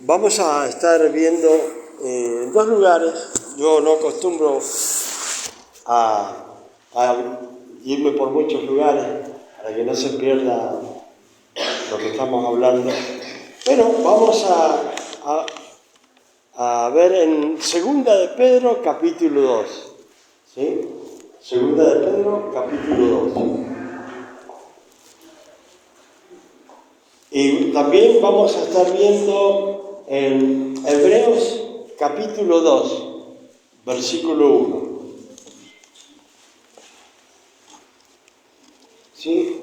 Vamos a estar viendo en dos lugares. Yo no acostumbro a irme por muchos lugares para que no se pierda lo que estamos hablando. Pero vamos a ver en 2 de Pedro, capítulo 2. ¿Sí? 2 de Pedro, capítulo 2. Y también vamos a estar viendo en Hebreos, capítulo 2, versículo 1. ¿Sí?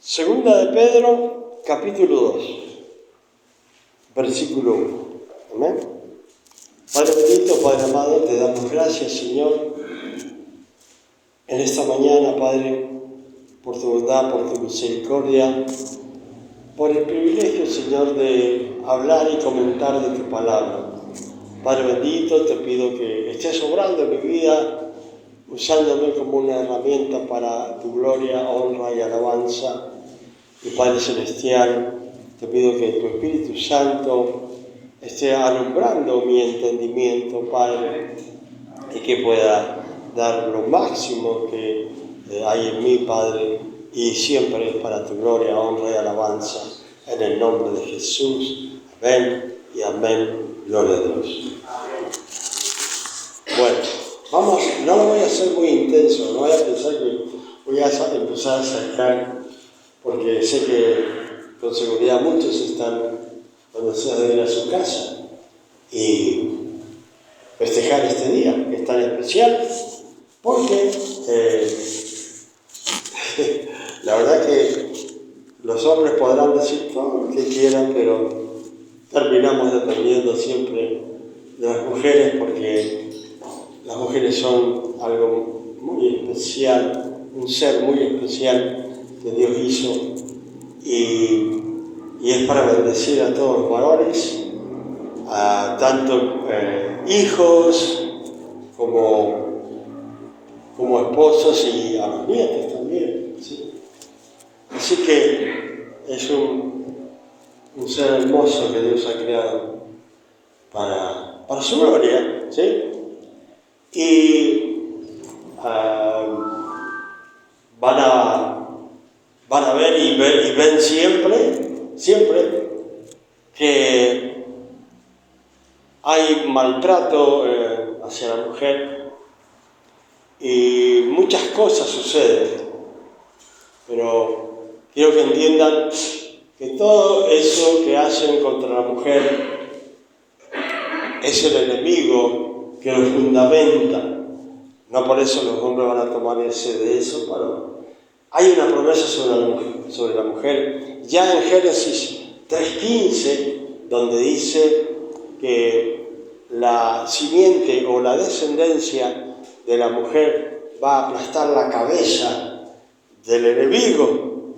2 de Pedro, capítulo 2, versículo 1. Amén. Padre bendito, Padre amado, te damos gracias, Señor, en esta mañana, Padre, por tu bondad, por tu misericordia, por el privilegio, Señor, de hablar y comentar de tu palabra. Padre bendito, te pido que estés obrando en mi vida, usándome como una herramienta para tu gloria, honra y alabanza. Y Padre celestial, te pido que tu Espíritu Santo esté alumbrando mi entendimiento, Padre, y que pueda dar lo máximo que hay en mí, Padre, y siempre es para tu gloria, honra y alabanza, en el nombre de Jesús. Amén y amén. Gloria a Dios. Bueno, vamos, no lo voy a hacer muy intenso, no voy a pensar que voy a empezar a sacar, porque sé que con seguridad muchos están cuando se de ir a su casa y festejar este día, que es tan especial, porque la verdad que los hombres podrán decir todo lo que quieran, pero terminamos dependiendo siempre de las mujeres, porque las mujeres son algo muy especial, un ser muy especial que Dios hizo, y es para bendecir a todos los varones, a tanto hijos como esposos y a los nietos también, ¿sí? Así que es un ser hermoso que Dios ha creado para su gloria, ¿sí? Y van a ver y ven siempre que hay maltrato hacia la mujer y muchas cosas suceden, pero quiero que entiendan que todo eso que hacen contra la mujer es el enemigo que lo fundamenta. No por eso los hombres van a tomar de eso, pero hay una promesa sobre la mujer, ya en Génesis 3:15, donde dice que la simiente o la descendencia de la mujer va a aplastar la cabeza del enemigo,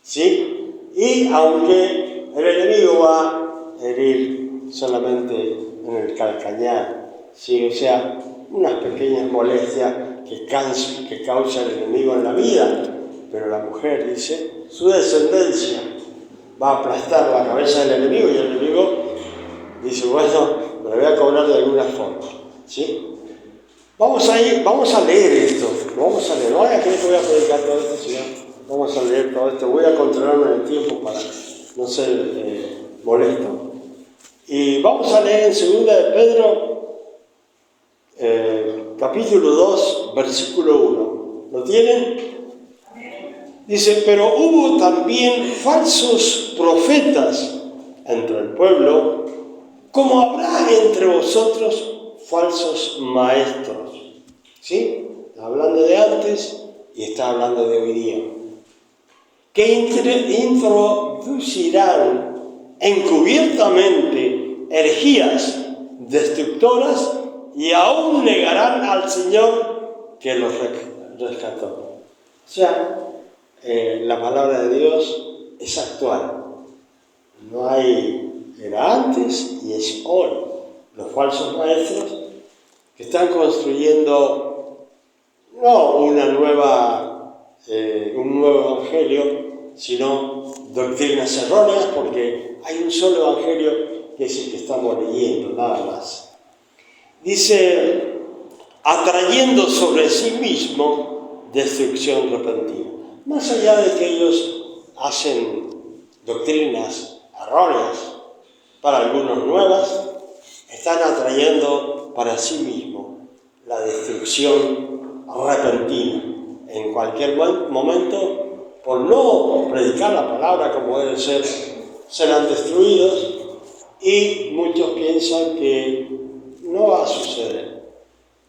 ¿sí? Y aunque el enemigo va a herir solamente en el calcañar, ¿sí? O sea, unas pequeñas molestias que causa el enemigo en la vida, pero la mujer, dice, su descendencia va a aplastar la cabeza del enemigo, y el enemigo dice, bueno, me lo voy a cobrar de alguna forma, ¿sí? Vamos a leer esto, no voy a creer que voy a predicar todo esto, sino vamos a leer todo esto, voy a controlarme en el tiempo para no ser molesto. Y vamos a leer en 2 de Pedro, capítulo 2, versículo 1. ¿Lo tienen? Dice, pero hubo también falsos profetas entre el pueblo, como habrá entre vosotros falsos maestros. ¿Sí? Está hablando de antes y está hablando de hoy día. Que introducirán encubiertamente herejías destructoras y aún negarán al Señor que los rescató. O sea, la palabra de Dios es actual. No era antes y es hoy. Los falsos maestros que están construyendo no un nuevo evangelio, sino doctrinas erróneas, porque hay un solo evangelio que es el que estamos leyendo, nada más. Dice, atrayendo sobre sí mismo destrucción repentina. Más allá de que ellos hacen doctrinas erróneas, para algunos nuevas, están atrayendo para sí mismo la destrucción repentina en cualquier momento por no predicar la palabra como debe ser, serán destruidos, y muchos piensan que no va a suceder,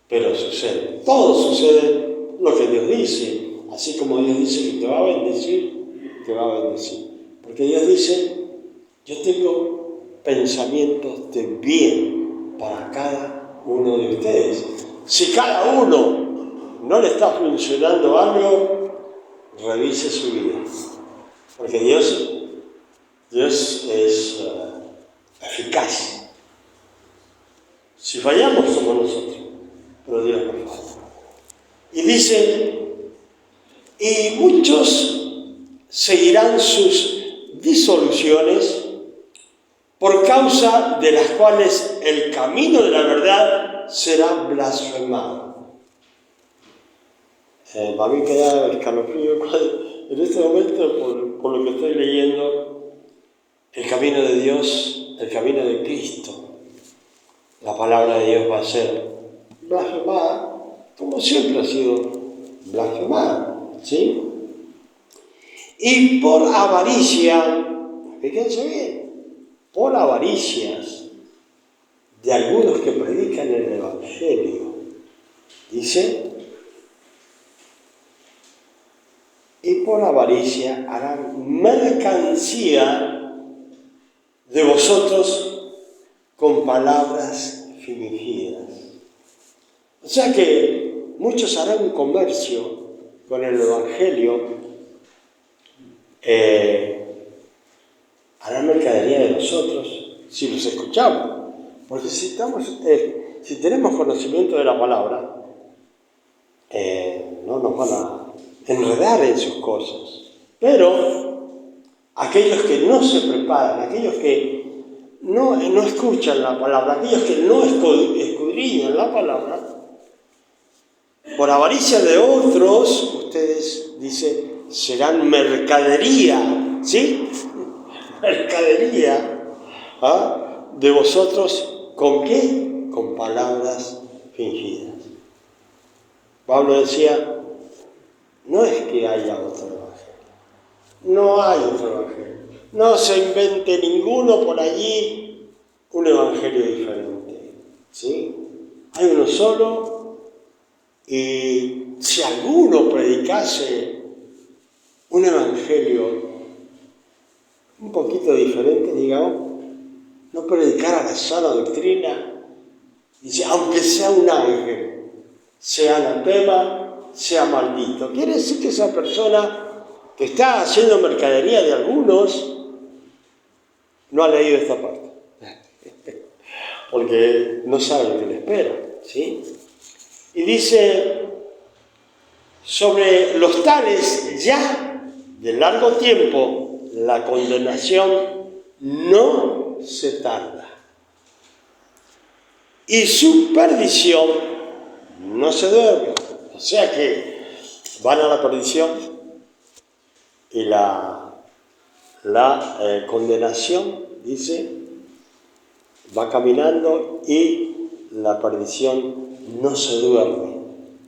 pero sucede. Todo sucede lo que Dios dice, así como Dios dice que te va a bendecir, te va a bendecir. Porque Dios dice, yo tengo pensamientos de bien para cada uno de ustedes. Si cada uno no le está funcionando algo, revise su vida. Porque Dios es eficaz. Si fallamos, somos nosotros, pero Dios no falla. Y dice, y muchos seguirán sus disoluciones, por causa de las cuales el camino de la verdad será blasfemado. A mí me da escalofrío en este momento por lo que estoy leyendo, el camino de Dios, el camino de Cristo. La palabra de Dios va a ser blasfemada, como siempre ha sido blasfemada, ¿sí? Y por avaricia, fíjense bien, por avaricias de algunos que predican el Evangelio, dice, y por avaricia harán mercancía de vosotros con palabras fingidas. O sea que muchos harán un comercio con el Evangelio, harán mercadería de nosotros si los escuchamos. Porque si tenemos conocimiento de la palabra, no nos van a enredar en sus cosas. Pero aquellos que no se preparan, aquellos que no escuchan la palabra, aquellos que no escudriñan la palabra, por avaricia de otros, ustedes, dice, serán mercadería, ¿sí? Mercadería, de vosotros, ¿con qué? Con palabras fingidas. Pablo decía, no es que haya otro evangelio, no hay otro evangelio, no se invente ninguno por allí un evangelio diferente, ¿sí? Hay uno solo, y si alguno predicase un evangelio un poquito diferente, digamos, no predicara la sana doctrina, dice, aunque sea un ángel, sea anatema, sea maldito. Quiere decir que esa persona que está haciendo mercadería de algunos no ha leído esta parte, porque no sabe lo que le espera, ¿sí? Y dice, sobre los tales ya de largo tiempo la condenación no se tarda, y su perdición no se duerme. O sea que van a la perdición y la condenación, dice, va caminando, y la perdición no se duerme,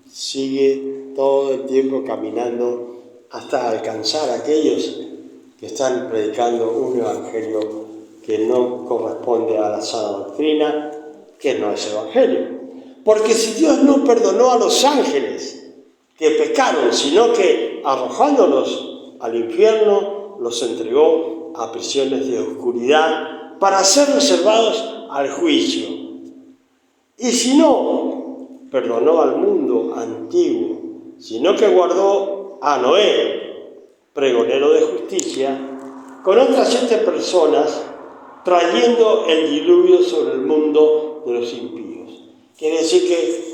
sigue todo el tiempo caminando hasta alcanzar a aquellos que están predicando un evangelio que no corresponde a la sana doctrina, que no es evangelio. Porque si Dios no perdonó a los ángeles que pecaron, sino que arrojándolos al infierno, los entregó a prisiones de oscuridad para ser reservados al juicio. Y si no perdonó al mundo antiguo, sino que guardó a Noé, pregonero de justicia, con otras 7 personas, trayendo el diluvio sobre el mundo de los impíos. Quiere decir que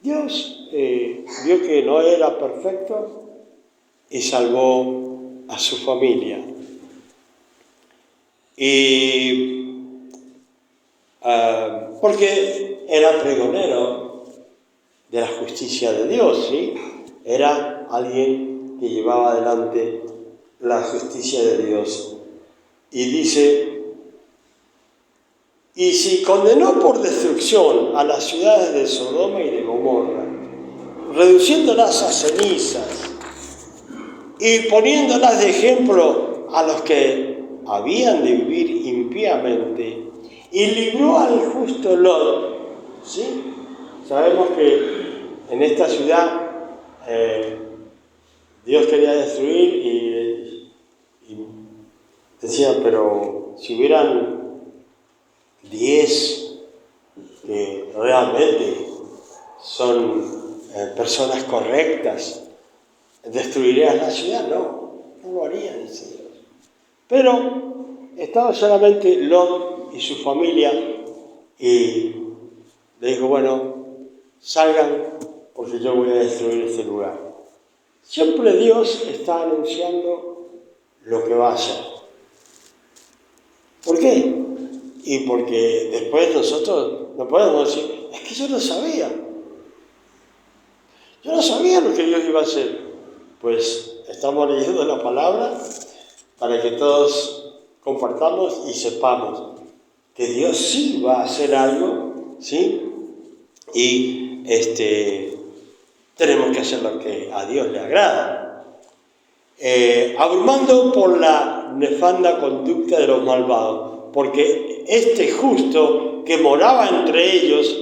Dios vio que no era perfecto y salvó a su familia. Y porque era pregonero de la justicia de Dios, ¿sí? Era alguien que llevaba adelante la justicia de Dios. Y dice, y si condenó por destrucción a las ciudades de Sodoma y de Gomorra, reduciéndolas a cenizas y poniéndolas de ejemplo a los que habían de vivir impíamente, y libró al justo Lot, ¿sí? Sabemos que en esta ciudad Dios quería destruir y decía, pero si hubieran 10 que realmente son personas correctas, ¿destruirías la ciudad? No lo haría, dice Dios. Pero estaba solamente Lot y su familia y le dijo, bueno, salgan porque yo voy a destruir este lugar. Siempre Dios está anunciando lo que va a hacer. ¿Por qué? Y porque después nosotros no podemos decir, es que yo no sabía. Yo no sabía lo que Dios iba a hacer. Pues estamos leyendo la palabra para que todos compartamos y sepamos que Dios sí va a hacer algo, ¿sí? Y tenemos que hacer lo que a Dios le agrada. Abrumando por la nefanda conducta de los malvados, porque este justo que moraba entre ellos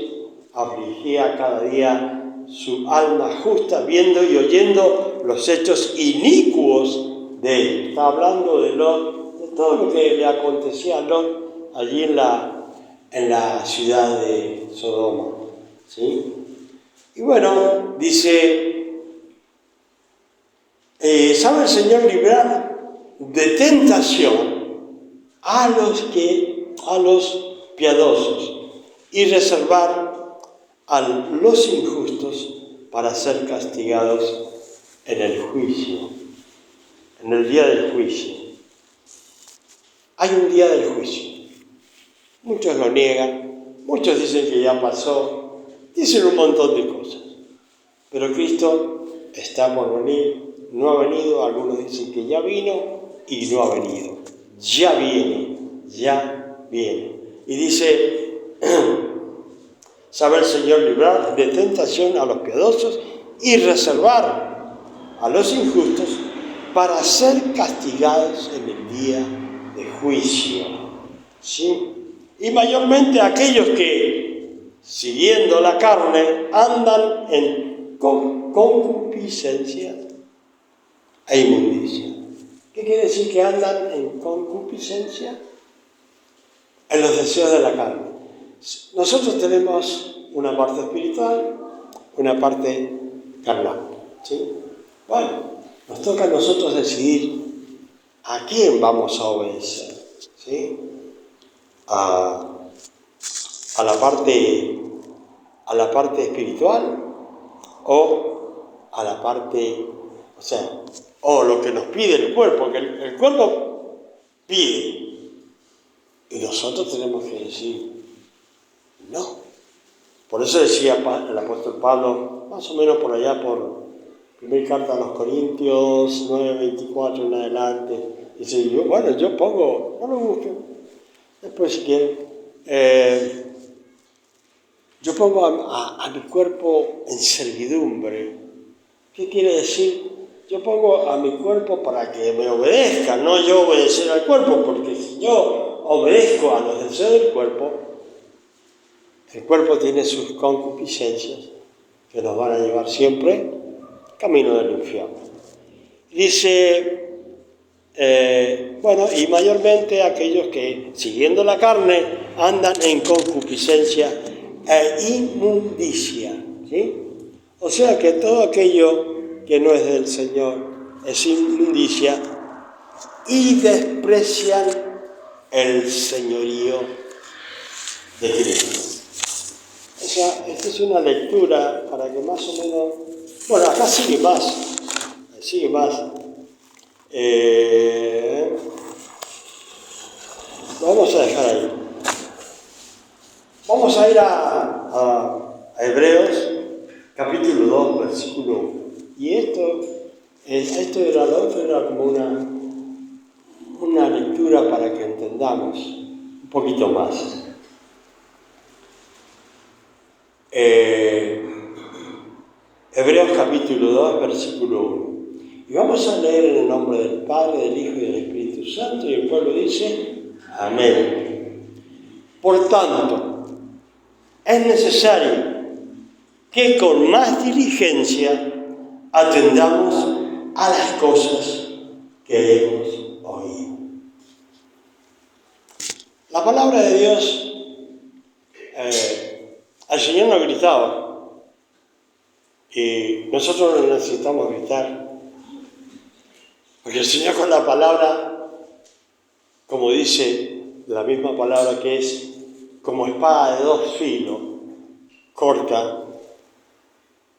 afligía cada día su alma justa, viendo y oyendo los hechos inicuos de ellos. Está hablando de Lot, de todo lo que le acontecía a Lot allí en la ciudad de Sodoma, ¿sí? Y bueno, dice, ¿sabe el Señor librar de tentación a los piadosos y reservar a los injustos para ser castigados en el juicio, en el día del juicio? Hay un día del juicio. Muchos lo niegan, muchos dicen que ya pasó, dicen un montón de cosas. Pero Cristo está por venir, no ha venido, algunos dicen que ya vino y no ha venido. Ya viene, ya viene. Y dice, sabe el Señor librar de tentación a los piadosos y reservar a los injustos para ser castigados en el día de juicio, ¿sí? Y mayormente aquellos que, siguiendo la carne, andan en concupiscencia e inmundicia. ¿Qué quiere decir que andan en concupiscencia? En los deseos de la carne. Nosotros tenemos una parte espiritual, una parte carnal, ¿sí? Bueno, nos toca a nosotros decidir a quién vamos a obedecer, ¿sí? A la parte espiritual o a la parte, o lo que nos pide el cuerpo, que el cuerpo pide. Y nosotros tenemos que decir no. Por eso decía el apóstol Pablo, más o menos por allá por primera carta a los Corintios 9:24 en adelante, dice, yo pongo, no lo busquen, después si quieren, yo pongo a mi cuerpo en servidumbre. ¿Qué quiere decir? Yo pongo a mi cuerpo para que me obedezca, no yo obedecer al cuerpo, porque si yo obedezco a los deseos del cuerpo, el cuerpo tiene sus concupiscencias que nos van a llevar siempre camino del infierno. Dice, y mayormente aquellos que, siguiendo la carne, andan en concupiscencia e inmundicia, ¿sí? O sea que todo aquello que no es del Señor es inmundicia y desprecian el señorío de Cristo. O sea, esta es una lectura para que más o menos... Bueno, acá sigue más. Lo vamos a dejar ahí. Vamos a ir a Hebreos, capítulo 2, versículo 1. Y esto era como una lectura para que entendamos un poquito más. Hebreos capítulo 2, versículo 1. Y vamos a leer en el nombre del Padre, del Hijo y del Espíritu Santo, y el pueblo dice, amén. Por tanto, es necesario que con más diligencia atendamos a las cosas que hemos oído. La palabra de Dios, al Señor nos gritaba, y nosotros no necesitamos gritar, porque el Señor con la palabra, como dice la misma palabra que es como espada de dos filos, corta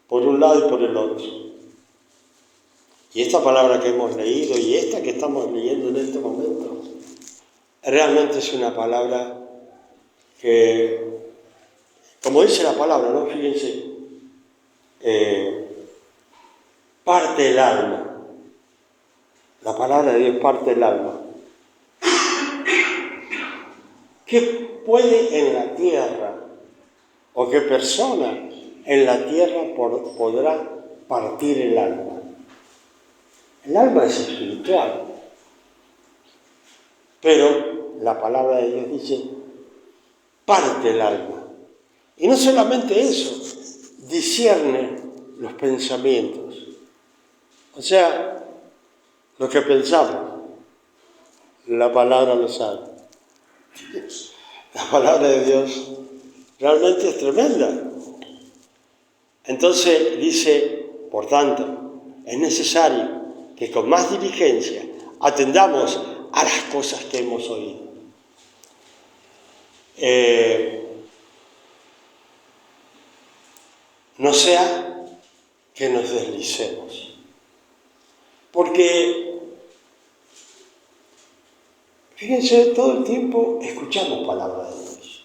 por un lado y por el otro. Y esta palabra que hemos leído y esta que estamos leyendo en este momento, realmente es una palabra que, como dice la palabra, ¿no? Fíjense, parte el alma. La palabra de Dios parte el alma. ¿Qué puede en la tierra o qué persona en la tierra podrá partir el alma? El alma es espiritual, pero la palabra de Dios dice, parte el alma. Y no solamente eso, discierne los pensamientos. O sea, lo que pensamos, la palabra lo sabe. La palabra de Dios realmente es tremenda. Entonces dice, por tanto, es necesario que con más diligencia atendamos a las cosas que hemos oído. No sea que nos deslicemos. Porque, fíjense, todo el tiempo escuchamos palabra de Dios.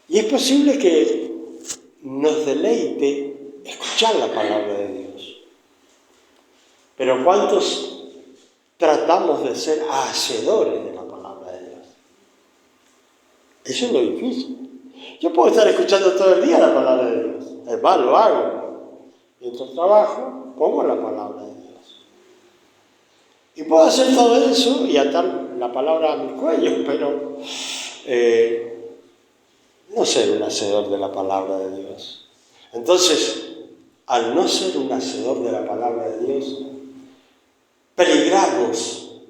Y es posible que nos deleite escuchar la palabra de Dios. Pero ¿cuántos tratamos de ser hacedores de la palabra de Dios? Eso es lo difícil. Yo puedo estar escuchando todo el día la palabra de Dios. Es más, lo hago. Mientras trabajo, pongo la palabra de Dios. Y puedo hacer todo eso y atar la palabra a mi cuello, pero no ser un hacedor de la palabra de Dios. Entonces, al no ser un hacedor de la palabra de Dios, peligramos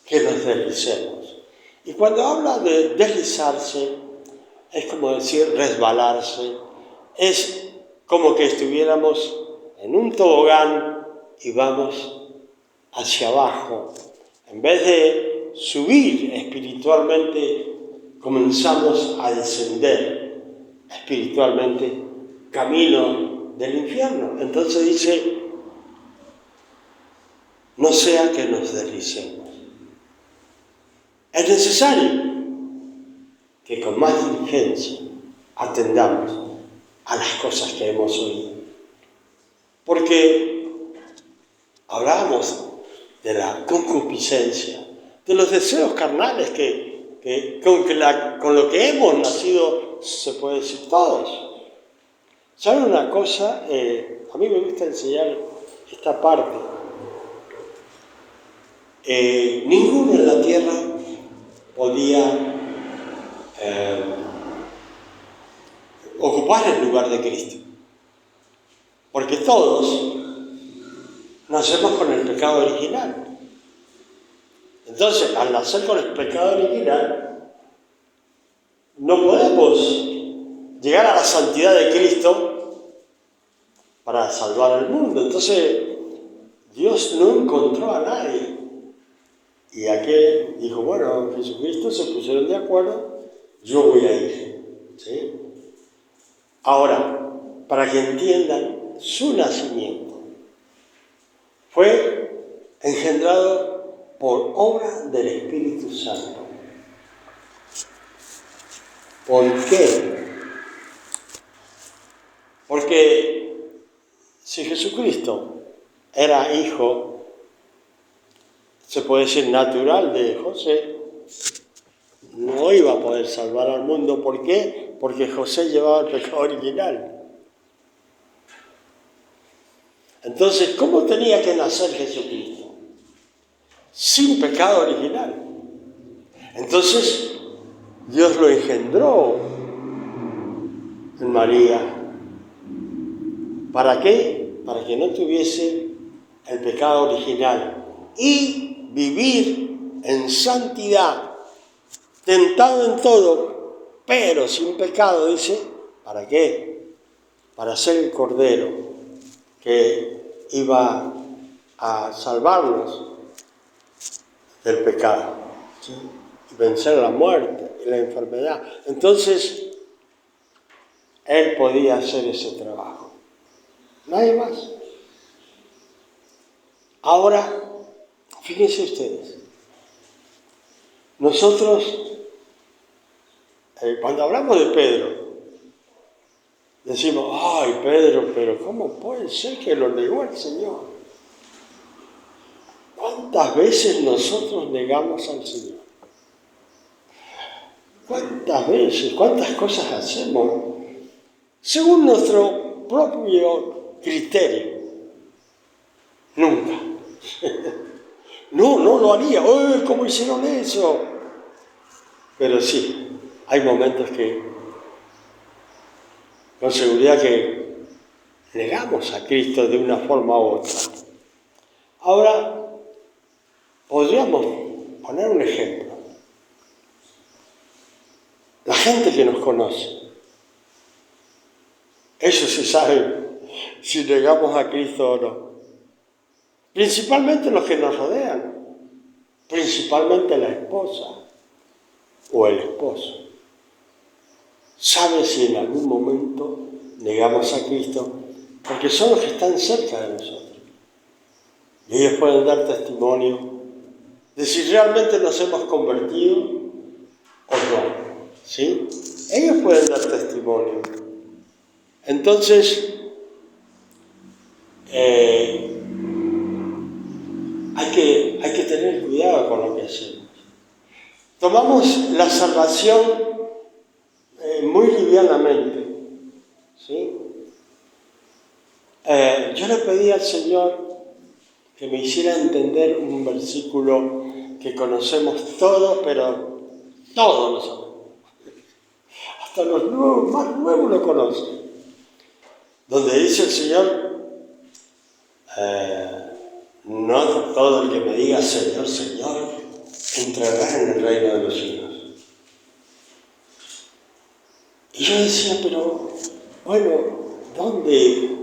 que nos deslicemos. Y cuando habla de deslizarse, es como decir resbalarse, es como que estuviéramos en un tobogán y vamos hacia abajo. En vez de subir espiritualmente, comenzamos a descender espiritualmente camino del infierno. Entonces dice, no sea que nos deslicemos. Es necesario que con más diligencia atendamos a las cosas que hemos oído. Porque hablamos de la concupiscencia, de los deseos carnales con lo que hemos nacido, se puede decir todos. ¿Saben una cosa? A mí me gusta enseñar esta parte. Ninguno en la tierra podía ocupar el lugar de Cristo. Porque todos nacemos con el pecado original. Entonces, al nacer con el pecado original, no podemos llegar a la santidad de Cristo para salvar al mundo. Entonces, Dios no encontró a nadie. Y aquel dijo, bueno, Jesucristo se pusieron de acuerdo, yo voy a ir. ¿Sí? Ahora, para que entiendan, su nacimiento fue engendrado por obra del Espíritu Santo. ¿Por qué? Porque si Jesucristo era hijo, se puede decir natural de José, no iba a poder salvar al mundo. ¿Por qué? Porque José llevaba el pecado original. Entonces, ¿cómo tenía que nacer Jesucristo? Sin pecado original. Entonces, Dios lo engendró en María. ¿Para qué? Para que no tuviese el pecado original y vivir en santidad, tentado en todo, pero sin pecado, dice. ¿Para qué? Para ser el Cordero que iba a salvarnos del pecado, ¿sí? Y vencer la muerte y la enfermedad. Entonces, Él podía hacer ese trabajo. Nadie más. Ahora, fíjense ustedes, nosotros, cuando hablamos de Pedro, decimos, ay Pedro, pero ¿cómo puede ser que lo negó el Señor? ¿Cuántas veces nosotros negamos al Señor? ¿Cuántas veces, cuántas cosas hacemos según nuestro propio criterio? Nunca. No lo haría. ¡Uy, cómo hicieron eso! Pero sí, hay momentos que, con seguridad, que negamos a Cristo de una forma u otra. Ahora, podríamos poner un ejemplo. La gente que nos conoce, ellos se saben si negamos a Cristo o no. Principalmente los que nos rodean, principalmente la esposa o el esposo. Sabe si en algún momento negamos a Cristo, porque son los que están cerca de nosotros. Y ellos pueden dar testimonio de si realmente nos hemos convertido o no. ¿Sí? Ellos pueden dar testimonio. Entonces, hay que tener cuidado con lo que hacemos. Tomamos la salvación muy livianamente. ¿Sí? Yo le pedí al Señor que me hiciera entender un versículo que conocemos todos, pero todos lo sabemos. Hasta los más nuevos lo conocen. Donde dice el Señor, no todo el que me diga Señor, Señor, entrará en el reino de los cielos. Y yo decía, pero bueno, ¿dónde,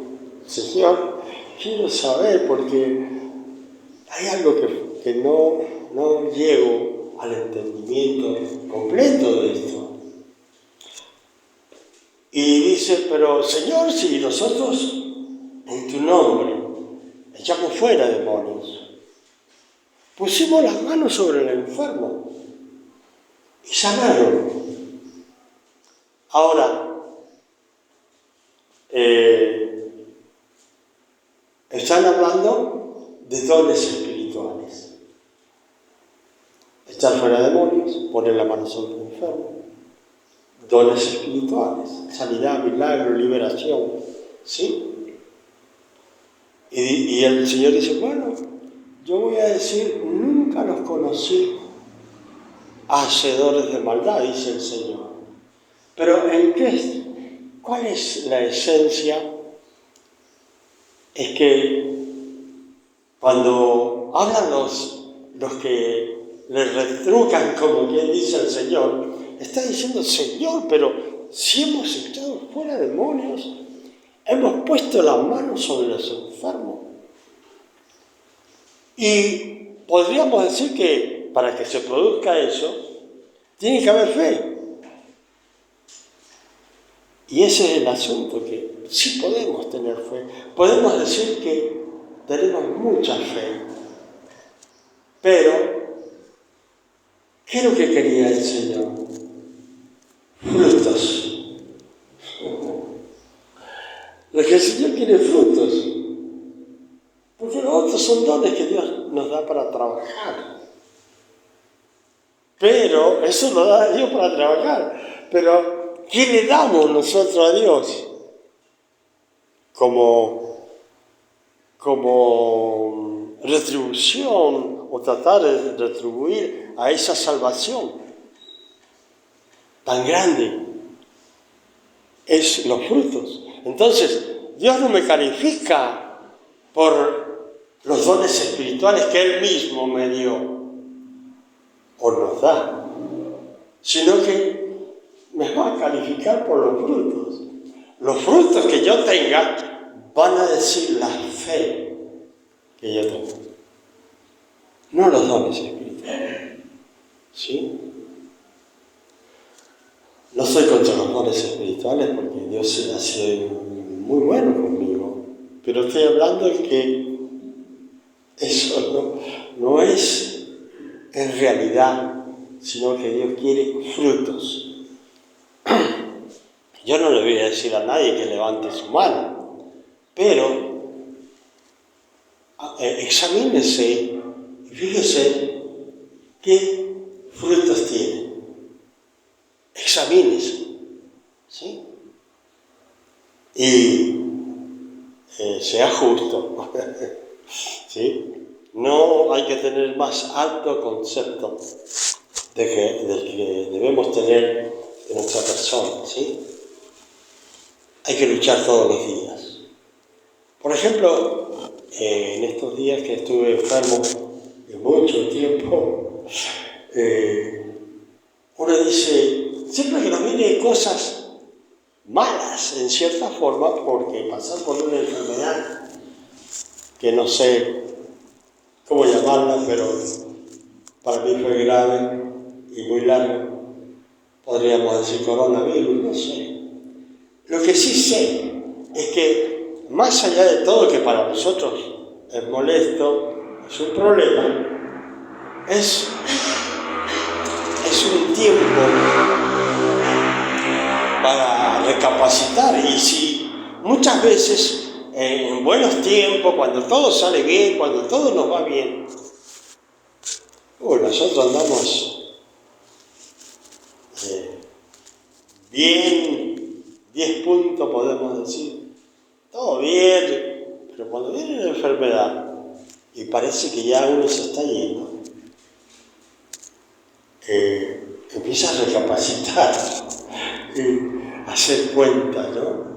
Señor? Quiero saber, porque hay algo que no llego al entendimiento completo de esto. Y dice, pero Señor, si nosotros en tu nombre echamos fuera demonios, pusimos las manos sobre el enfermo y sanaron. Ahora, están hablando de dones espirituales. Echar fuera demonios, poner la mano sobre el enfermo. Dones espirituales, sanidad, milagro, liberación. ¿Sí? Y el Señor dice, bueno, yo voy a decir, nunca los conocí hacedores de maldad, dice el Señor. Pero ¿cuál es la esencia? Es que cuando hablan los que le retrucan, como quien dice el Señor, está diciendo, Señor, pero si hemos echado fuera demonios, hemos puesto la mano sobre los enfermos. Y podríamos decir que para que se produzca eso, tiene que haber fe. Y ese es el asunto, que sí podemos tener fe. Podemos decir que tenemos mucha fe. Pero, ¿qué es lo que quería el Señor? frutos. Lo que el Señor quiere es frutos. Porque los otros son dones que Dios nos da para trabajar. Pero eso lo da Dios para trabajar. Pero, ¿qué le damos nosotros a Dios? Como retribución o tratar de retribuir a esa salvación tan grande es los frutos. Entonces, Dios no me califica por los dones espirituales que Él mismo me dio o nos da, sino que me va a calificar por los frutos. Los frutos que yo tenga van a decir la fe que yo tengo, no los dones espirituales. ¿Sí? No soy contra los dones espirituales porque Dios ha sido muy bueno conmigo, pero estoy hablando de que eso no es en realidad, sino que Dios quiere frutos. Yo no le voy a decir a nadie que levante su mano, pero examínese y fíjese qué frutos tiene. Examínese, ¿sí? Y sea justo, ¿sí? No hay que tener más alto concepto del que debemos tener de nuestra persona, ¿sí? Hay que luchar todos los días. Por ejemplo, en estos días que estuve enfermo de mucho tiempo, uno dice, siempre que nos vienen cosas malas en cierta forma, porque pasar por una enfermedad que no sé cómo llamarla, pero para mí fue grave y muy largo, podríamos decir coronavirus, no sé. Lo que sí sé es que más allá de todo que para nosotros es molesto, es un problema, es un tiempo para recapacitar. Y si muchas veces en buenos tiempos, cuando todo sale bien, cuando todo nos va bien, nosotros andamos bien, 10 puntos podemos decir, todo bien, pero cuando viene la enfermedad y parece que ya uno se está yendo, empieza a recapacitar y a hacer cuenta, ¿no?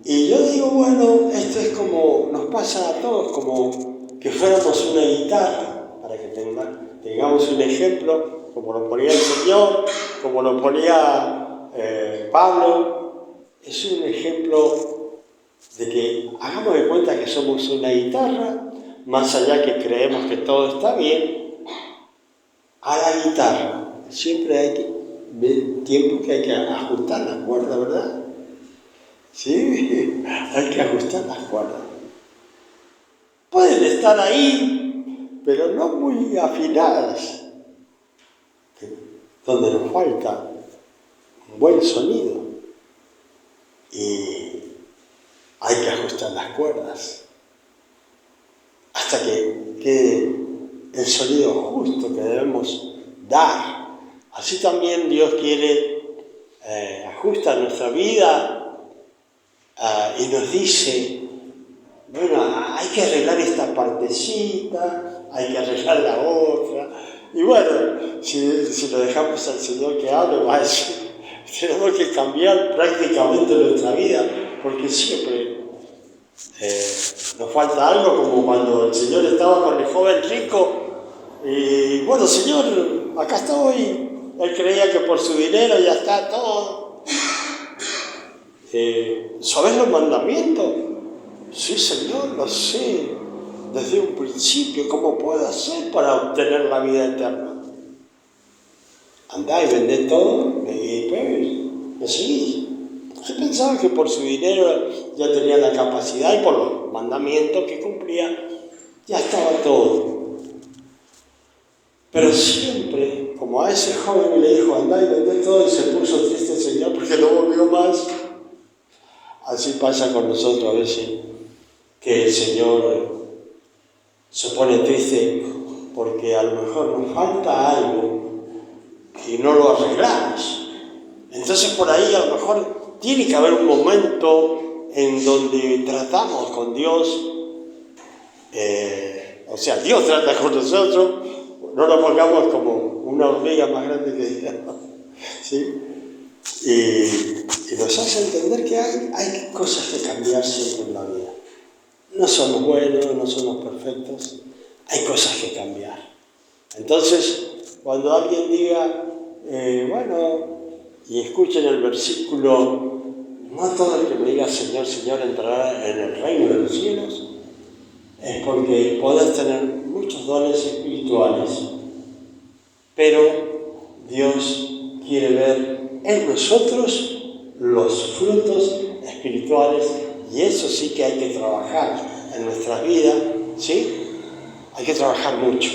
Y yo digo, bueno, esto es como nos pasa a todos, como que fuéramos una guitarra, para que tengamos un ejemplo, como lo ponía el Señor, como lo ponía Pablo. Es un ejemplo de que hagamos de cuenta que somos una guitarra, más allá que creemos que todo está bien, a la guitarra siempre hay que ver tiempo que hay que ajustar las cuerdas, ¿verdad? Sí, hay que ajustar las cuerdas. Pueden estar ahí, pero no muy afinadas, donde nos falta un buen sonido. Y hay que ajustar las cuerdas hasta que quede el sonido justo que debemos dar. Así también Dios quiere ajustar nuestra vida y nos dice, bueno, hay que arreglar esta partecita, hay que arreglar la otra. Y bueno, si lo dejamos al Señor que hable, va a decir, tenemos que cambiar prácticamente nuestra vida, porque siempre nos falta algo, como cuando el Señor estaba con el joven rico y bueno, Señor, acá estoy. Él creía que por su dinero ya está todo. ¿Sabes los mandamientos? Sí, Señor, lo sé desde un principio. ¿Cómo puedo hacer para obtener la vida eterna? Andá y vendé todo y después me seguís. Yo pensaba que por su dinero ya tenía la capacidad y por los mandamientos que cumplía ya estaba todo. Pero siempre como a ese joven que le dijo, andá y vendé todo, y se puso triste el Señor porque no volvió más. Así pasa con nosotros a veces, que el Señor se pone triste porque a lo mejor nos falta algo y no lo arreglamos. Entonces por ahí a lo mejor tiene que haber un momento en donde tratamos con Dios, o sea, Dios trata con nosotros, no lo pongamos como una hormiga más grande que Dios, ¿sí? Y nos hace entender que hay cosas que cambiar siempre en la vida. No somos buenos, no somos perfectos, hay cosas que cambiar. Entonces, cuando alguien diga, y escuchen el versículo, no todo el que me diga Señor, Señor entrará en el reino de los cielos, es porque podés tener muchos dones espirituales, pero Dios quiere ver en nosotros los frutos espirituales, y eso sí que hay que trabajar en nuestras vidas, ¿sí? Hay que trabajar mucho.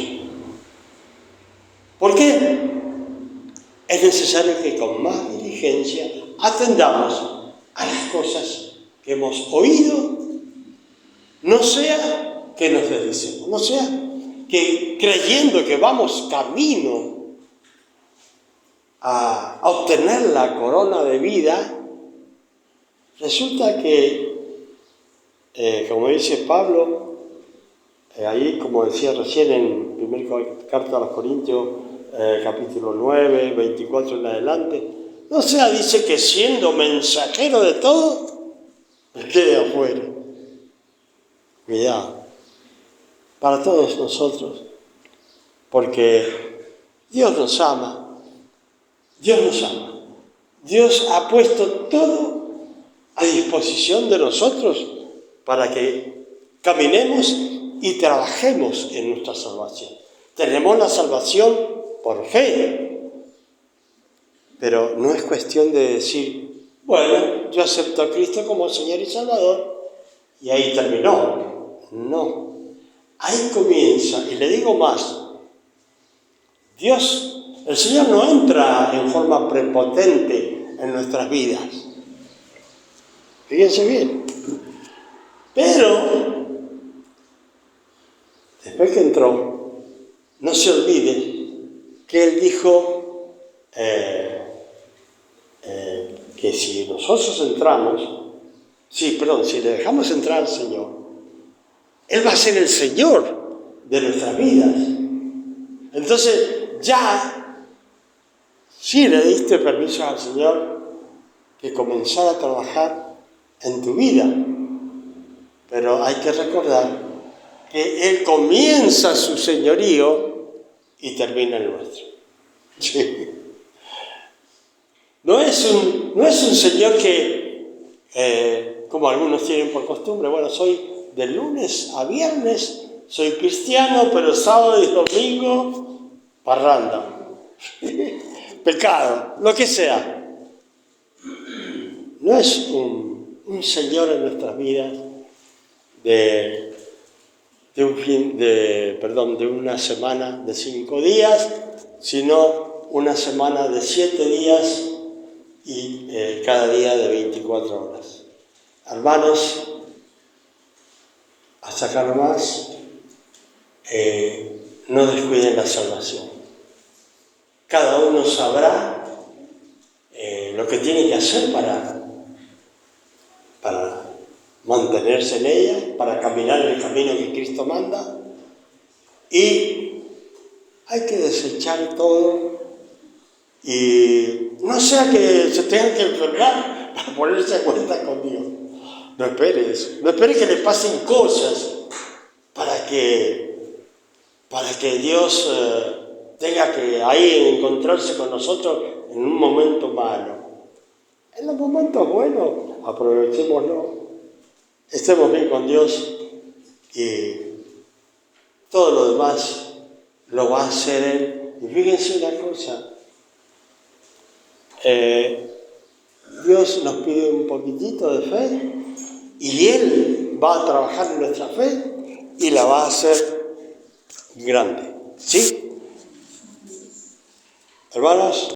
¿Por qué? Es necesario que con más diligencia atendamos a las cosas que hemos oído, no sea que nos desdicemos, no sea que creyendo que vamos camino a obtener la corona de vida, resulta que, como dice Pablo, ahí como decía recién en primera carta a los Corintios, capítulo 9, 24 en adelante, no sea, dice que siendo mensajero de todo, me quede afuera. Cuidado, para todos nosotros, porque Dios nos ama, Dios nos ama. Dios ha puesto todo a disposición de nosotros para que caminemos y trabajemos en nuestra salvación. Tenemos la salvación por fe, pero no es cuestión de decir, bueno, yo acepto a Cristo como Señor y Salvador y ahí terminó. No, ahí comienza, y le digo más, el Señor no entra en forma prepotente en nuestras vidas. Fíjense bien. Pero, después que entró, no se olvide que Él dijo que si nosotros si le dejamos entrar al Señor, Él va a ser el Señor de nuestras vidas. Entonces, ya, sí le diste permiso al Señor que comenzara a trabajar en tu vida, pero hay que recordar que Él comienza su señorío y termina el nuestro. Sí. No es un Señor que, como algunos tienen por costumbre, soy de lunes a viernes, soy cristiano, pero sábado y domingo, parranda, pecado, lo que sea. No es un Señor en nuestras vidas de una semana de 5 días, sino una semana de 7 días y cada día de 24 horas. Hermanos, hasta acá nomás, no descuiden la salvación. Cada uno sabrá lo que tiene que hacer para mantenerse en ella, para caminar en el camino que Cristo manda, y hay que desechar todo y no sea que se tengan que enfermar para ponerse a cuenta con Dios. No espere eso, no espere que le pasen cosas para que Dios tenga que ahí encontrarse con nosotros en un momento malo. En los momentos buenos, aprovechémoslo, estemos bien con Dios y todo lo demás lo va a hacer Él. Y fíjense una cosa, Dios nos pide un poquitito de fe y Él va a trabajar en nuestra fe y la va a hacer grande, ¿sí? hermanas.